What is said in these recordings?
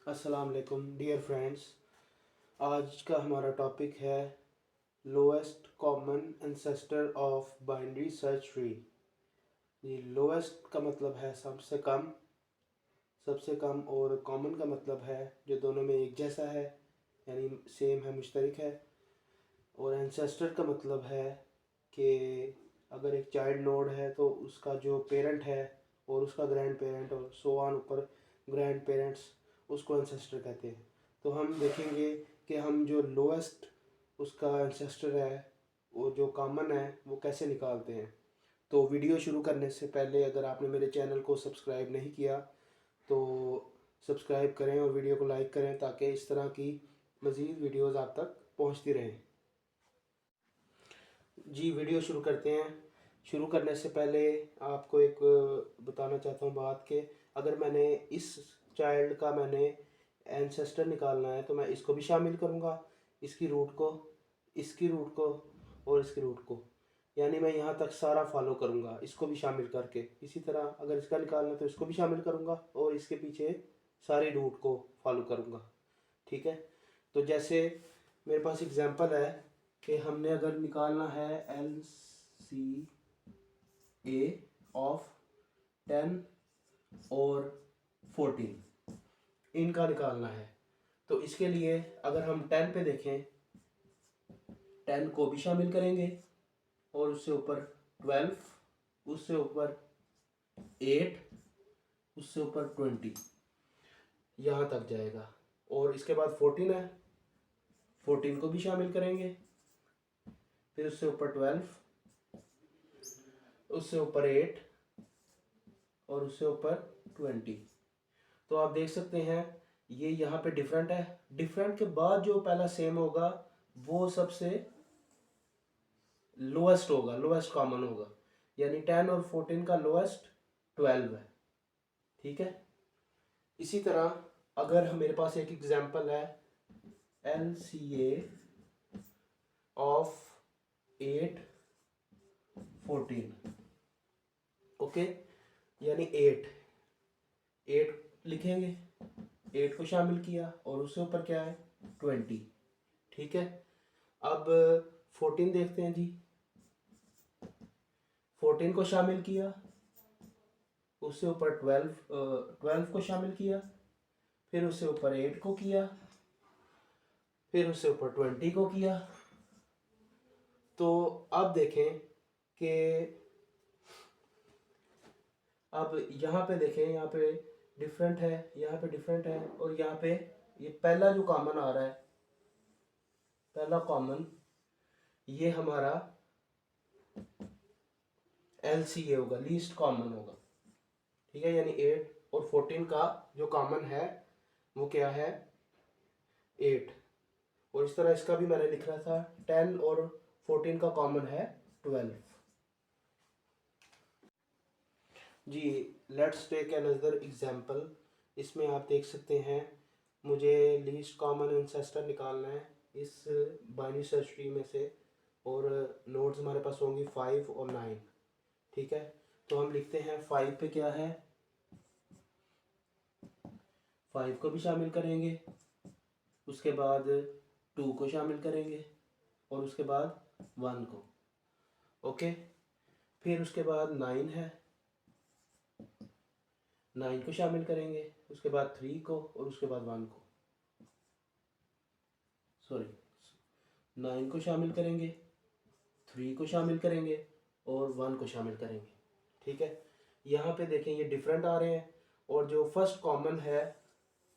अस्सलाम वालेकुम dear friends. आज का हमारा टॉपिक है lowest common ancestor of binary search tree. ये लोएस्ट का मतलब है सबसे कम, और कॉमन का मतलब है जो दोनों में एक जैसा है, यानी सेम है, मुश्तरक है। और एंसेस्टर का मतलब है कि अगर एक चाइल्ड नोड है तो उसका जो पेरेंट है और उसका ग्रैंड पेरेंट और सो ऑन ऊपर ग्रैंड पेरेंट्स, उसको एंसेस्टर कहते हैं। तो हम देखेंगे कि हम जो लोएस्ट उसका एंसेस्टर है, वो जो कॉमन है, वो कैसे निकालते हैं। तो वीडियो शुरू करने से पहले अगर आपने मेरे चैनल को सब्सक्राइब नहीं किया तो सब्सक्राइब करें और वीडियो को लाइक करें, ताकि इस तरह की मज़ीद वीडियोज़ आप तक पहुंचती रहें। जी, वीडियो शुरू करते हैं। शुरू करने से पहले आपको एक बताना चाहता हूँ बात, कि अगर मैंने इस चाइल्ड का मैंने एंसेस्टर निकालना है तो मैं इसको भी शामिल करूँगा, इसकी रूट को, इसकी रूट को और इसकी रूट को, यानी मैं यहाँ तक सारा फॉलो करूँगा इसको भी शामिल करके। इसी तरह अगर इसका निकालना है तो इसको भी शामिल करूँगा और इसके पीछे सारी रूट को फॉलो करूँगा। ठीक है। तो जैसे मेरे पास एग्जांपल है कि हमने अगर निकालना है LCA ऑफ 10 और 14, इनका निकालना है। तो इसके लिए अगर हम 10 पे देखें, 10 को भी शामिल करेंगे और उससे ऊपर 12, उससे ऊपर 8, उससे ऊपर 20, यहाँ तक जाएगा। और इसके बाद 14 है, 14 को भी शामिल करेंगे, फिर उससे ऊपर 12, उससे ऊपर 8 और उससे ऊपर 20। तो आप देख सकते हैं ये यहाँ पे डिफरेंट है। डिफरेंट के बाद जो पहला सेम होगा वो सबसे लोएस्ट होगा, लोएस्ट कॉमन होगा। यानी 10 और 14 का लोएस्ट 12 है। ठीक है। इसी तरह अगर मेरे पास एक एग्जांपल है LCA ऑफ 8 14, ओके, यानी 8 लिखेंगे, 8 को शामिल किया और उससे ऊपर क्या है 20। ठीक है। अब 14 देखते हैं जी। 14 को शामिल किया, उससे ऊपर 12 को शामिल किया, फिर उससे ऊपर 8 को किया, फिर उससे ऊपर 20 को किया। तो अब देखें कि अब यहाँ पे देखें, यहाँ पे डिफरेंट है, यहाँ पे डिफरेंट है, और यहाँ पे ये पहला जो कॉमन आ रहा है, पहला कॉमन, ये हमारा LCA होगा, लीस्ट कॉमन होगा। ठीक है। यानी 8 और 14 का जो कॉमन है वो क्या है 8। और इस तरह इसका भी मैंने लिख रहा था 10 और 14 का कॉमन है 12। जी, लेट्स टेक अनदर एग्जांपल। इसमें आप देख सकते हैं मुझे लीस्ट कॉमन एंसेस्टर निकालना है इस बाइनरी सर्च ट्री में से, और नोड्स हमारे पास होंगी 5 और 9। ठीक है। तो हम लिखते हैं 5 पे क्या है, 5 को भी शामिल करेंगे, उसके बाद 2 को शामिल करेंगे और उसके बाद 1 को। ओके। फिर उसके बाद 9 है, 9 को शामिल करेंगे, उसके बाद 3 को और उसके बाद 1 को। सॉरी, 9 को शामिल करेंगे, 3 को शामिल करेंगे और 1 को शामिल करेंगे। ठीक है। यहाँ पे देखें ये डिफरेंट आ रहे हैं, और जो फर्स्ट कॉमन है,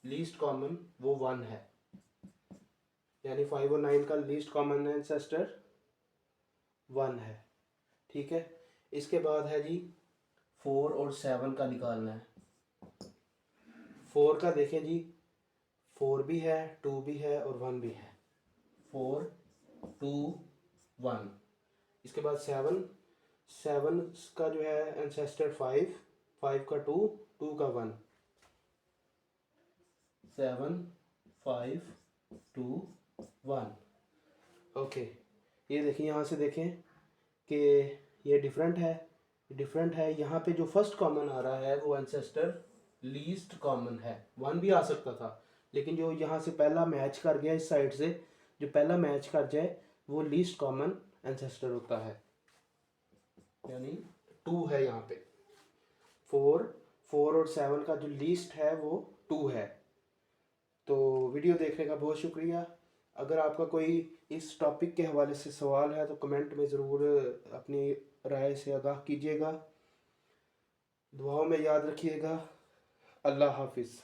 लीस्ट कॉमन, वो 1 है। यानी 5 और 9 का लीस्ट कॉमन एंसेस्टर 1 है। ठीक है। इसके बाद है जी 4 और 7 का निकालना है। 4 का देखें जी, 4 भी है, 2 भी है और 1 भी है। 4 2 1। इसके बाद 7, 7 का जो है एंसेस्टर 5, 5 का 2, 2 का 1। 7 5 2 1। ओके। ये देखिए, यहाँ से देखें कि ये डिफरेंट है। यहाँ पे जो फर्स्ट कॉमन आ रहा है वो एंसेस्टर लीस्ट कॉमन है। 1 भी आ सकता था, लेकिन जो यहाँ से पहला मैच कर गया इस साइड से, जो पहला मैच कर जाए वो लीस्ट कॉमन एंसेस्टर होता है, यानी 2 है यहाँ पे। 4 और 7 का जो लीस्ट है वो 2 है। तो वीडियो देखने का बहुत शुक्रिया। अगर आपका कोई इस टॉपिक के हवाले से सवाल है तो कमेंट में ज़रूर अपनी राय से आगाह कीजिएगा। दुआओं में याद रखिएगा। अल्लाह हाफिज़।